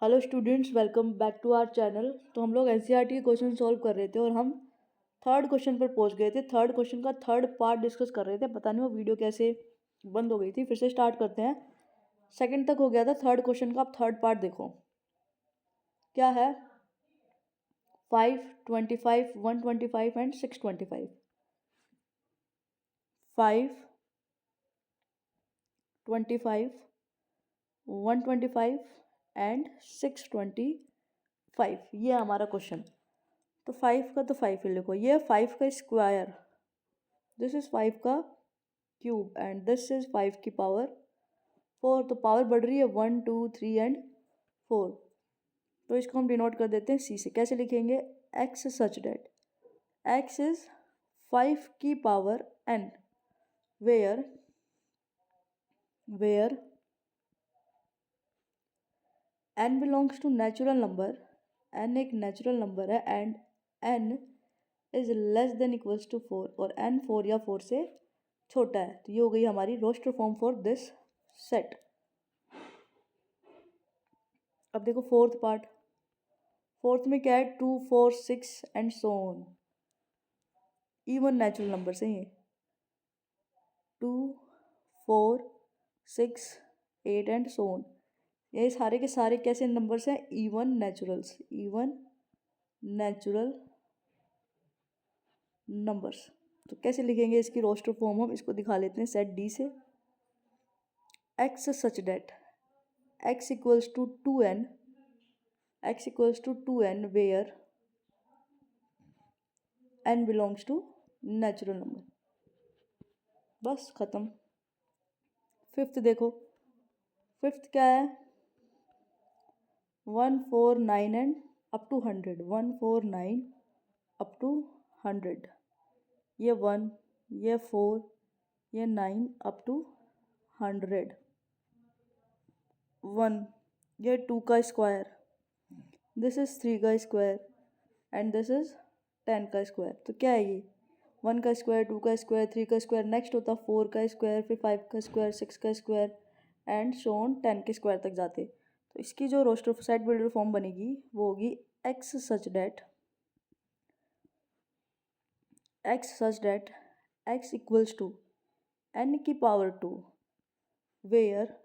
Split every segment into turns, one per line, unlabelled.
Hello students, welcome back to our channel. तो हम लोग एनसीईआरटी के क्वेश्चन सॉल्व कर रहे थे और हम थर्ड क्वेश्चन पर पहुंच गए थे। थर्ड क्वेश्चन का थर्ड पार्ट डिस्कस कर रहे थे। पता नहीं वो वीडियो कैसे बंद हो गई थी, फिर से स्टार्ट करते हैं। सेकंड तक हो गया था थर्ड क्वेश्चन का। अब थर्ड पार्ट देखो क्या है। 5, 25, 125 एंड 625। 5, 25, 125 एंड 625, ये हमारा क्वेश्चन। तो 5 का तो 5 ही लिखो। ये 5 का स्क्वायर, दिस इज 5 का क्यूब एंड दिस इज 5 की पावर 4। तो पावर बढ़ रही है 1, 2, 3 एंड 4। तो इसको हम डिनोट कर देते हैं सी से। कैसे लिखेंगे? X such that x is 5 की power n, where n belongs to natural number, n एक नेचुरल नंबर है and n is less than equals to 4 और एन 4 या 4 से छोटा है। तो ये हो गई हमारी roster form for this set. अब देखो फोर्थ पार्ट। फोर्थ में क्या है? 2, 4, 6 and so on. Even natural number से ये 2, 4, 6, 8 एंड सो ऑन। ये सारे के सारे कैसे नंबर्स हैं? Even naturals, even natural numbers. तो कैसे लिखेंगे इसकी रोस्टर फॉर्म? हम इसको दिखा लेते हैं सेट डी से। X such that x equals to 2n, x equals to 2n where n belongs to natural number. बस खत्म। फिफ्थ देखो। फिफ्थ क्या है? 1, 4, 9 and up to 100। 1, 4, 9 up to 100। ये 1, ये 4, ये 9 अप टू 100। 1, ये 2 का स्क्वायर, दिस इज 3 का स्क्वायर एंड दिस इज 10 का स्क्वायर। तो क्या है ये? 1 का स्क्वायर, 2 का स्क्वायर, 3 का स्क्वायर, नेक्स्ट होता 4 का स्क्वायर, फिर 5 का स्क्वायर, 6 का स्क्वायर एंड सो ऑन 10 के स्क्वायर तक जाते। तो इसकी जो रोस्टर सेट बिल्डर फॉर्म बनेगी वो होगी x such that x equals to n की पावर 2 वेयर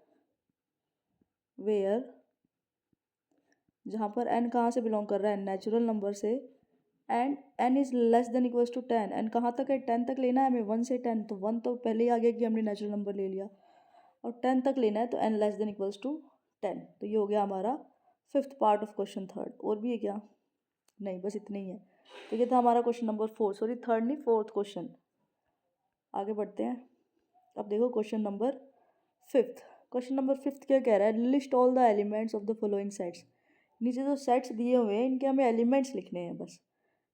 जहाँ पर एन कहाँ से बिलोंग कर रहा है? नेचुरल नंबर से। And n is less than equals to 10। N कहाँ तक है? 10 तक लेना है हमें, 1 से 10। तो 1 तो पहले ही आ गया कि हमने नेचुरल नंबर ले लिया, और 10 तक लेना है तो n less than equals to 10। तो ये हो गया हमारा fifth part of question third. और भी है क्या? नहीं, बस इतना ही है। तो ये था हमारा क्वेश्चन नंबर 4, सॉरी थर्ड नहीं, फोर्थ क्वेश्चन। आगे बढ़ते हैं। अब देखो question number fifth. Question number fifth क्या कह रहा है? List all the elements of the following sets. नीचे जो सेट्स दिए हुए हैं इनके हमें एलिमेंट्स लिखने हैं बस।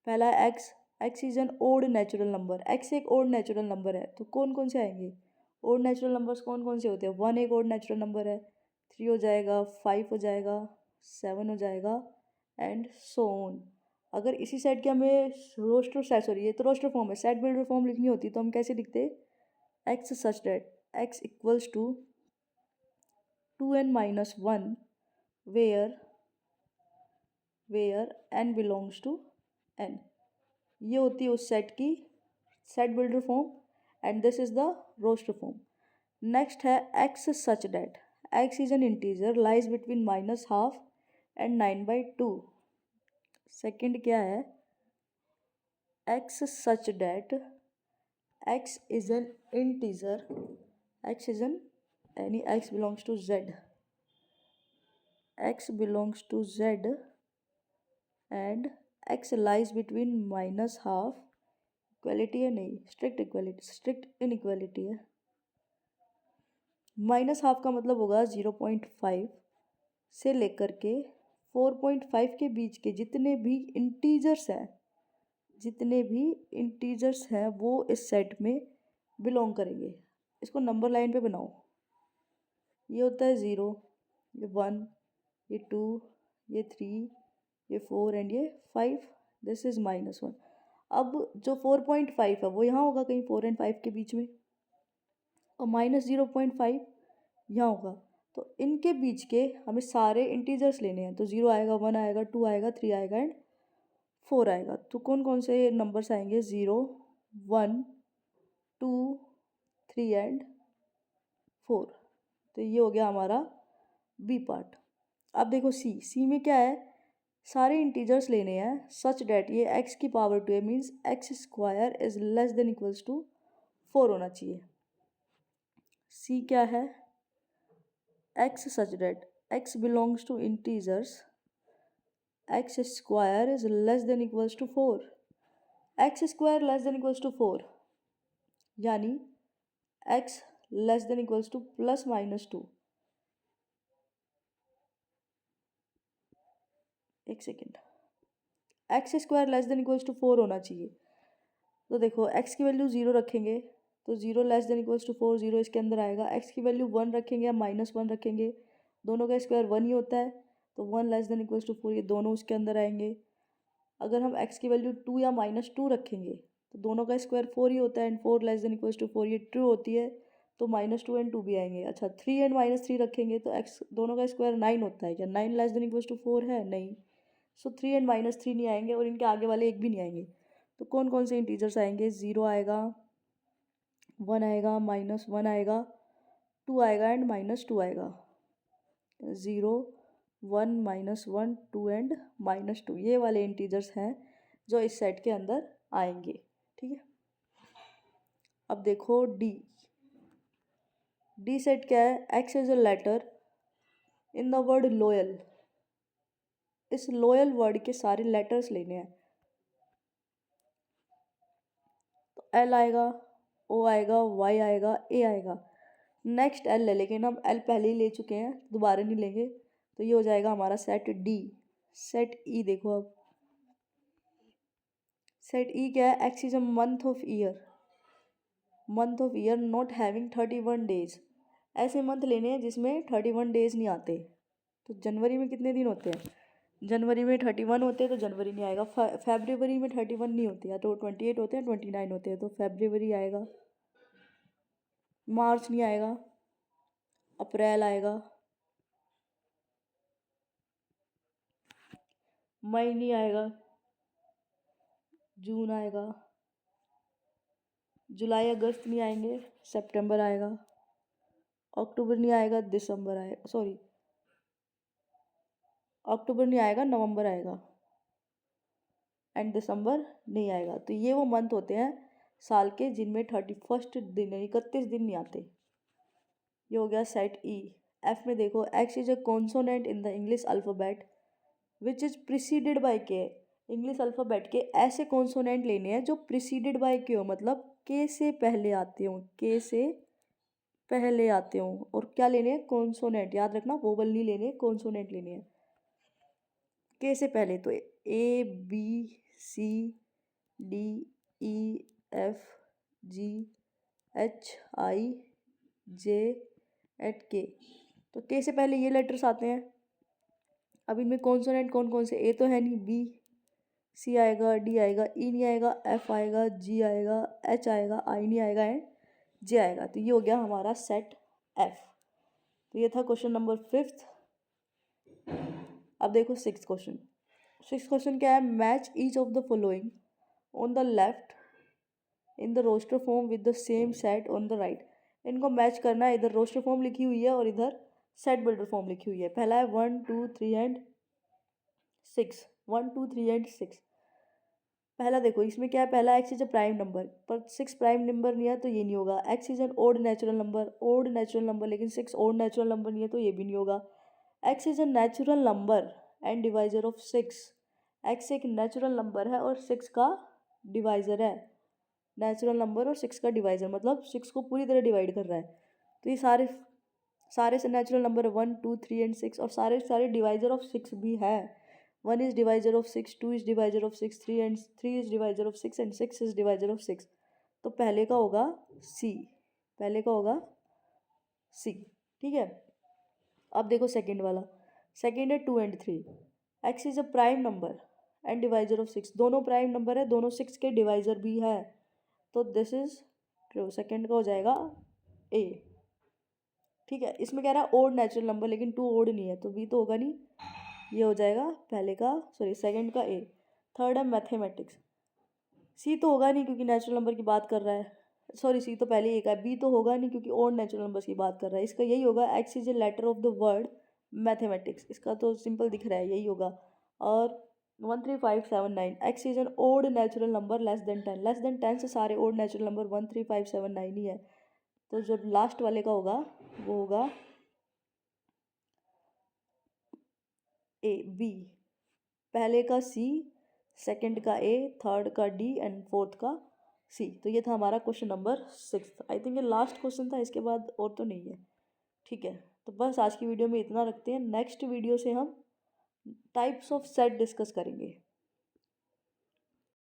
पहला है x. X is an odd natural number. X एक ओड नेचुरल नंबर है। तो कौन कौन से आएंगे ओड नेचुरल नंबर्स? कौन कौन से होते हैं? 1 एक ओड नेचुरल नंबर है, 3 हो जाएगा, 5 हो जाएगा, 7 हो जाएगा एंड सो ऑन। अगर इसी सेट के हमें रोस्टर सेट, सॉरी ये तो रोस्टर फॉर्म है, सेट बिल्डर फॉर्म लिखनी होती तो हम कैसे लिखते? X such that x equals to 2n minus 1 where n belongs to n। ये होती है उस सेट की set builder form and this is the roster form. Next है x such that x is an integer lies between minus half and 9/2। Second क्या है? X such that x is an integer, x is an any x belongs to z, x belongs to z and x lies between minus half. Equality है? नहीं, strict equality, strict inequality है। Minus half का मतलब होगा 0.5 से लेकर के 4.5 के बीच के जितने भी इंटीजर्स हैं वो इस सेट में बिलोंग करेंगे। इसको नंबर लाइन पे बनाओ। ये होता है 0, ये 1, ये 2, ये 3, ये 4 एंड ये 5। This is -1। अब जो 4.5 है वो यहाँ होगा कहीं 4 एंड 5 के बीच में, और -0.5 यहाँ होगा। तो इनके बीच के हमें सारे इंटीजर्स लेने हैं। तो 0 आएगा, 1 आएगा, 2 आएगा, 3 आएगा एंड 4 आएगा। तो कौन कौन से नंबर्स आएंगे? 0, 1, 2, 3 एंड 4। तो ये हो गया हमारा बी पार्ट। अब देखो सी में क्या है? सारे इंटीजर्स लेने हैं सच डैट ये x की पावर 2 है, means x square is less than equals to 4 होना चाहिए। सी क्या है? x such that x belongs to integers, x square is less than equals to 4, x square less than equals to 4 यानी x less than equals to plus minus 2। एक second, x square less than equals to 4 होना चाहिए। तो देखो x की value 0 रखेंगे तो 0 less than equals to 4, 0 इसके अंदर आएगा। x की वैल्यू 1 रखेंगे या -1 रखेंगे, दोनों का स्क्वायर 1 ही होता है, तो 1 लेस देन इक्वल्स टू 4, ये दोनों उसके अंदर आएंगे। अगर हम x की वैल्यू 2 या -2 रखेंगे तो दोनों का स्क्वायर 4 ही होता है and 4 less than equals to 4, ये ट्रू होती है, तो -2 एंड 2 भी आएंगे। अच्छा 3 एंड -3 रखेंगे तो x दोनों का स्क्वायर 9 होता है, क्या 9 लेस देन इक्वल्स टू 4 है? नहीं। सो 3 एंड -3 नहीं आएंगे और इनके आगे वाले एक भी नहीं आएंगे। तो कौन कौन से इंटीजर्स आएंगे? 0 आएगा, 1 आएगा, -1 आएगा, 2 आएगा एंड -2 आएगा। 0, 1, -1, 2 एंड -2 ये वाले इंटीजर्स हैं जो इस सेट के अंदर आएंगे। ठीक है, अब देखो डी सेट क्या है? X is a letter in the word loyal. इस लोयल वर्ड के सारे लेटर्स लेने हैं। तो एल आएगा, ओ आएगा, वाई आएगा, ए आएगा। नेक्स्ट एल है, लेकिन हम एल पहले ही ले चुके हैं, दोबारा नहीं लेंगे। तो ये हो जाएगा हमारा सेट डी। सेट ई देखो, अब सेट ई क्या है? X is a month of year, month of year not having 31 days. ऐसे मंथ लेने हैं जिसमें 31 डेज नहीं आते। तो जनवरी में कितने दिन होते हैं? जनवरी में 31 होते हैं, तो जनवरी नहीं आएगा। फेब्रुवरी में 31 नहीं होती है, तो 28 होते हैं, 29 होते हैं, तो फेब्रुवरी आएगा। मार्च नहीं आएगा, अप्रैल आएगा। मई नहीं आएगा, जून आएगा। जुलाई अगस्त नहीं आएंगे, सितंबर आएगा। अक्टूबर नहीं आएगा, दिसंबर आएगा, सॉरी अक्टूबर नहीं आएगा, नवंबर आएगा एंड दिसंबर नहीं आएगा। तो ये वो मंथ होते हैं साल के जिनमें 31 दिन, 31 दिन नहीं आते। ये हो गया सेट ई। एफ में देखो, x is a consonant in the English alphabet which is preceded by के। इंग्लिश अल्फ़ाबेट के ऐसे कॉन्सोनेंट लेने हैं जो प्रिसीडेड बाय के हो, मतलब के से पहले आते हों, के से पहले आते हों। और क्या लेने हैं? कॉन्सोनेंट। याद रखना, वोवल नहीं लेने, कॉन्सोनेंट लेने हैं के से पहले। तो ए, बी, सी, डी, ई, एफ, जी, एच, आई, जे एट के। तो के से पहले ये लेटर्स आते हैं। अब इनमें कॉन्सोनेंट कौन कौन से? ए तो है नहीं, बी, सी आएगा, डी आएगा, ई नहीं आएगा, एफ आएगा, जी आएगा, एच आएगा, आई नहीं आएगा एंड जे आएगा। तो ये हो गया हमारा सेट एफ। तो ये था क्वेश्चन नंबर 5। अब देखो 6th क्वेश्चन। 6th क्वेश्चन क्या है? Match each of the following on the left in the roster form with the same set on the right. इनको मैच करना है। इधर रोस्टर फॉर्म लिखी हुई है और इधर सेट बिल्डर फॉर्म लिखी हुई है। पहला है 1, 2, 3 एंड 6। 1, 2, 3 एंड 6। पहला देखो, इसमें क्या है? पहला x is a prime number, पर 6 प्राइम नंबर नहीं है, तो ये नहीं होगा। X is an odd natural number, odd natural number, लेकिन 6 ओड नेचुरल नंबर नहीं है, तो ये भी नहीं होगा। X is a natural number and divisor of 6। X एक नेचुरल नंबर है और 6 का डिवाइजर है। नेचुरल नंबर और 6 का डिवाइजर, मतलब 6 को पूरी तरह डिवाइड कर रहा है। तो ये सारे सारे से नेचुरल नंबर 1, 2, 3 एंड 6, और सारे सारे डिवाइजर ऑफ 6 भी है। 1 is divisor of 6, 2 is divisor of 6, 3 is divisor of 6 and 6 is divisor of 6। तो पहले का होगा सी, पहले का होगा सी। ठीक है, अब देखो सेकंड वाला। सेकंड है 2 and 3। X is a prime number and divisor of 6। दोनों प्राइम नंबर है, दोनों 6 के डिवाइजर भी है, तो दिस इज ट्रू। सेकंड का हो जाएगा ए। ठीक है, इसमें कह रहा है ओड नेचुरल नंबर, लेकिन 2 ओड नहीं है तो बी तो होगा नहीं, ये हो जाएगा पहले का, सॉरी सेकंड का ए। थर्ड है मैथमेटिक्स, सी तो होगा नहीं क्योंकि नेचुरल नंबर की बात कर रहा है, सॉरी सी तो पहले ही एक है, बी तो होगा नहीं क्योंकि ओड नेचुरल नंबर्स की बात कर रहा है, इसका यही होगा, x is a letter of the word mathematics, इसका तो सिंपल दिख रहा है यही होगा। और 13579, x is an odd natural number less than 10 से सारे ओड नेचुरल नंबर 13579 ही है, तो जो लास्ट वाले का होगा वो होगा ए बी, पहले का सी, सेकंड का ए, थर्ड का डी एंड फोर्थ का सी। तो ये था हमारा क्वेश्चन नंबर 6। आई थिंक ये लास्ट क्वेश्चन था, इसके बाद और तो नहीं है। ठीक है, तो बस आज की वीडियो में इतना रखते हैं, नेक्स्ट वीडियो से हम टाइप्स ऑफ सेट डिस्कस करेंगे।